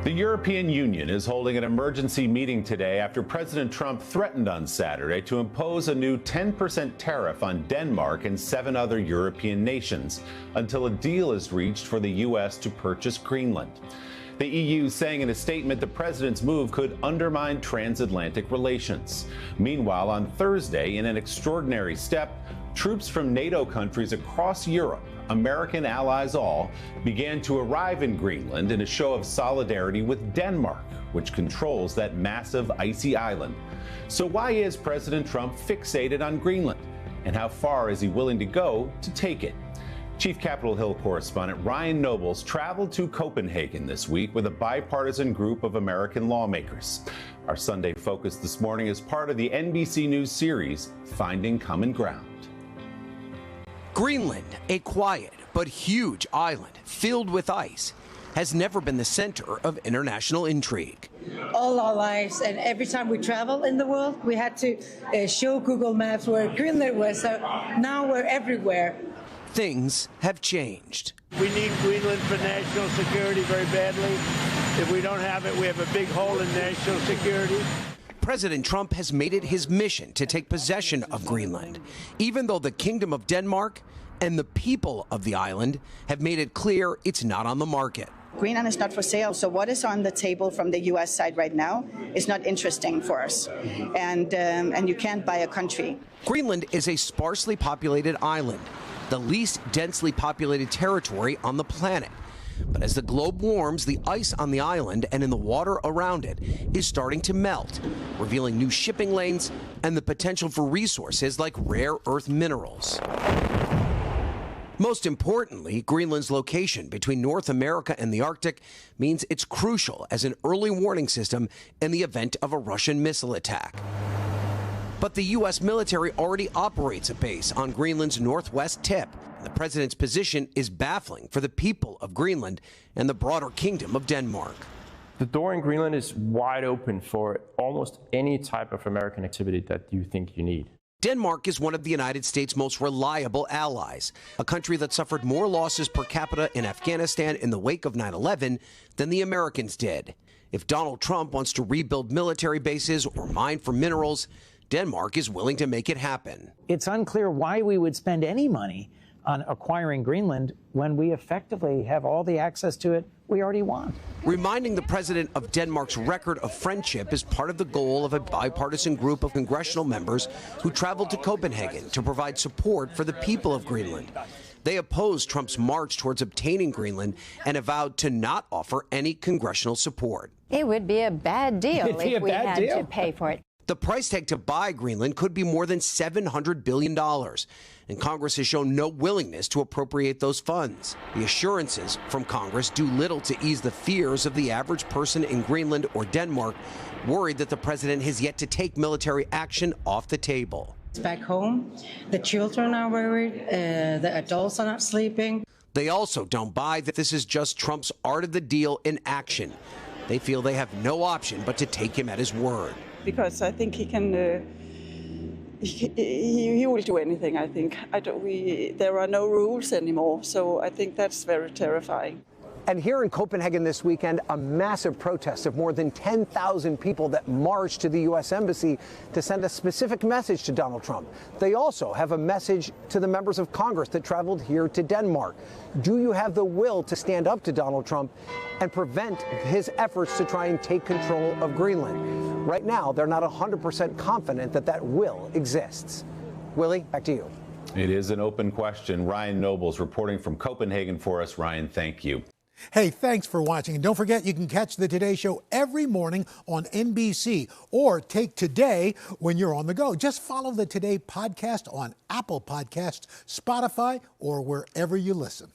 The European Union is holding an emergency meeting today after President Trump threatened on Saturday to impose a new 10% tariff on Denmark and 7 other European nations until a deal is reached for the U.S. to purchase Greenland. The EU saying in a statement the president's move could undermine transatlantic relations. Meanwhile, on Thursday, in an extraordinary step, troops from NATO countries across Europe, American allies all, began to arrive in Greenland in a show of solidarity with Denmark, which controls that massive icy island. So why is President Trump fixated on Greenland? And how far is he willing to go to take it? Chief Capitol Hill correspondent Ryan Nobles traveled to Copenhagen this week with a bipartisan group of American lawmakers. Our Sunday Focus this morning is part of the NBC News series, Finding Common Ground. Greenland, a quiet but huge island filled with ice, has never been the center of international intrigue. All our lives, and every time we travel in the world, we had to show Google Maps where Greenland was, so now we're everywhere. Things have changed. We need Greenland for national security very badly. If we don't have it, we have a big hole in national security. President Trump has made it his mission to take possession of Greenland, even though the Kingdom of Denmark and the people of the island have made it clear it's not on the market. Greenland is not for sale, so what is on the table from the U.S. side right now is not interesting for us, and you can't buy a country. Greenland is a sparsely populated island, the least densely populated territory on the planet. But as the globe warms, the ice on the island and in the water around it is starting to melt, revealing new shipping lanes and the potential for resources like rare earth minerals. Most importantly, Greenland's location between North America and the Arctic means it's crucial as an early warning system in the event of a Russian missile attack. But the U.S. military already operates a base on Greenland's northwest tip. The president's position is baffling for the people of Greenland and the broader Kingdom of Denmark. The door in Greenland is wide open for almost any type of American activity that you think you need. Denmark is one of the United States' most reliable allies, a country that suffered more losses per capita in Afghanistan in the wake of 9/11 than the Americans did. If Donald Trump wants to rebuild military bases or mine for minerals, Denmark is willing to make it happen. It's unclear why we would spend any money on acquiring Greenland when we effectively have all the access to it we already want. Reminding the president of Denmark's record of friendship is part of the goal of a bipartisan group of congressional members who traveled to Copenhagen to provide support for the people of Greenland. They opposed Trump's march towards obtaining Greenland and vowed to not offer any congressional support. It would be a bad deal if we had to pay for it. The price tag to buy Greenland could be more than $700 billion, and Congress has shown no willingness to appropriate those funds. The assurances from Congress do little to ease the fears of the average person in Greenland or Denmark, worried that the president has yet to take military action off the table. Back home, the children are worried, the adults are not sleeping. They also don't buy that this is just Trump's art of the deal in action. They feel they have no option but to take him at his word. Because I think he can, he will do anything. I think there are no rules anymore, so I think that's very terrifying. And here in Copenhagen this weekend, a massive protest of more than 10,000 people that marched to the U.S. Embassy to send a specific message to Donald Trump. They also have a message to the members of Congress that traveled here to Denmark. Do you have the will to stand up to Donald Trump and prevent his efforts to try and take control of Greenland? Right now, they're not 100% confident that that will exists. Willie, back to you. It is an open question. Ryan Nobles reporting from Copenhagen for us. Ryan, thank you. Hey, thanks for watching. And don't forget, you can catch the Today Show every morning on NBC or take Today when you're on the go. Just follow the Today podcast on Apple Podcasts, Spotify, or wherever you listen.